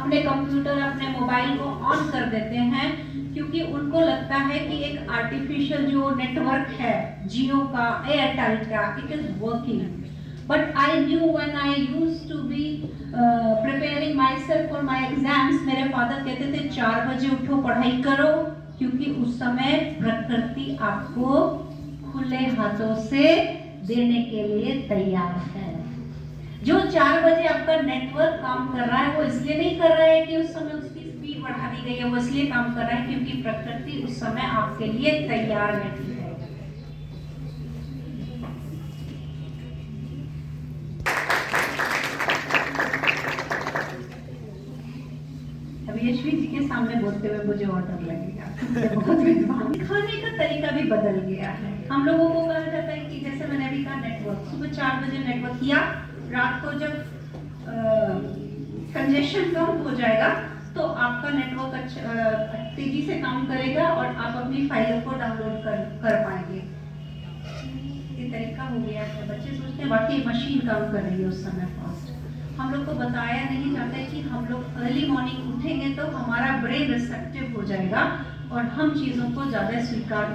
अपने कंप्यूटर अपने मोबाइल को ऑन कर देते हैं, क्योंकि उनको लगता है कि एक आर्टिफिशियल जो नेटवर्क है जियो का, एयरटेल का, it is working. But I knew when I used to be preparing myself for my exams, मेरे फादर कहते थे 4 बजे उठो पढ़ाई करो, क्योंकि उस समय प्रकृति आपको खुले हाथों से देने के लिए तैयार है। जो 4 बजे आपका नेटवर्क काम कर रहा है वो इसलिए नहीं कर रहा है कि उस समय उसकी स्पीड बढ़ा दी गई है, वो इसलिए काम कर रहा है क्योंकि प्रकृति उस समय आपके लिए तैयार बैठी है। अब यशवी जी के सामने बोलते हुए मुझे और डर लगेगा, बहुत विद्वान। खाने का तरीका भी बदल गया है। हम लोगों को कहा जाता है कि जैसे मैंने अभी कहा, नेटवर्क सुबह 4 बजे नेटवर्क किया, रात को जब कंजेशन कम हो जाएगा तो आपका नेटवर्क अच्छा तेजी से काम करेगा और आप अपनी फाइलों को डाउनलोड कर पाएंगे। ये तरीका हो गया है। बच्चे सोचते हैं वाकई मशीन काम कर रही है उस समय फास्ट। हम लोग को बताया नहीं जाता है कि हम लोग अर्ली मॉर्निंग उठेंगे तो हमारा ब्रेन रिसेप्टिव हो जाएगा और हम चीज़ों को ज़्यादा स्वीकार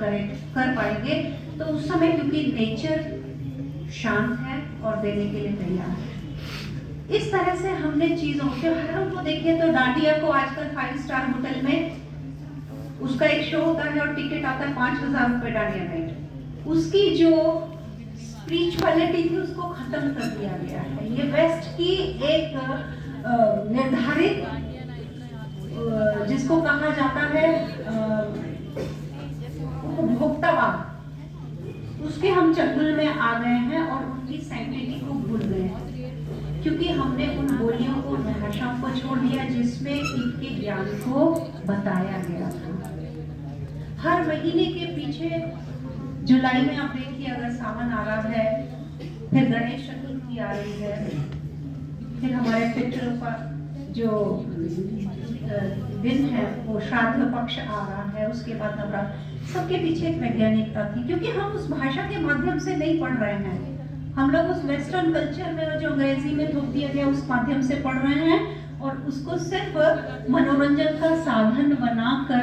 कर पाएंगे। तो उस समय क्योंकि नेचर शांत है और देने के लिए तैयार है। इस तरह से हमने चीज़ों त्योहारों को देखें तो डांडिया को आजकल 5 स्टार होटल में उसका एक शो होता है और टिकट आता है 5,000 रुपये डांडिया नाइट। उसकी जो स्पिरिचुअलिटी थी उसको खत्म कर दिया गया है। ये वेस्ट की एक निर्धारित जिसको कहा जाता है उपभोक्तावाद, उसके हम चंगुल में आ गए हैं और उनकी सैंक्टिटी को भूल गए हैं, क्योंकि हमने उन बोलियों को, भाषाओं को छोड़ दिया जिसमें इनके ज्ञान को बताया गया था। हर महीने के पीछे जुलाई में आप देखिए, अगर सावन आ रहा है, फिर गणेश चतुर्थी आ रही है, फिर हमारे पितरों का जो दिन है वो श्राद्ध पक्ष आ रहा है, उसके बाद नवरात्र। सबके पीछे एक वैज्ञानिकता थी, क्योंकि हम उस भाषा के माध्यम से नहीं पढ़ रहे हैं। हम लोग उस वेस्टर्न कल्चर में जो अंग्रेजी में थोप दिया गया उस माध्यम से पढ़ रहे हैं और उसको सिर्फ मनोरंजन का साधन बनाकर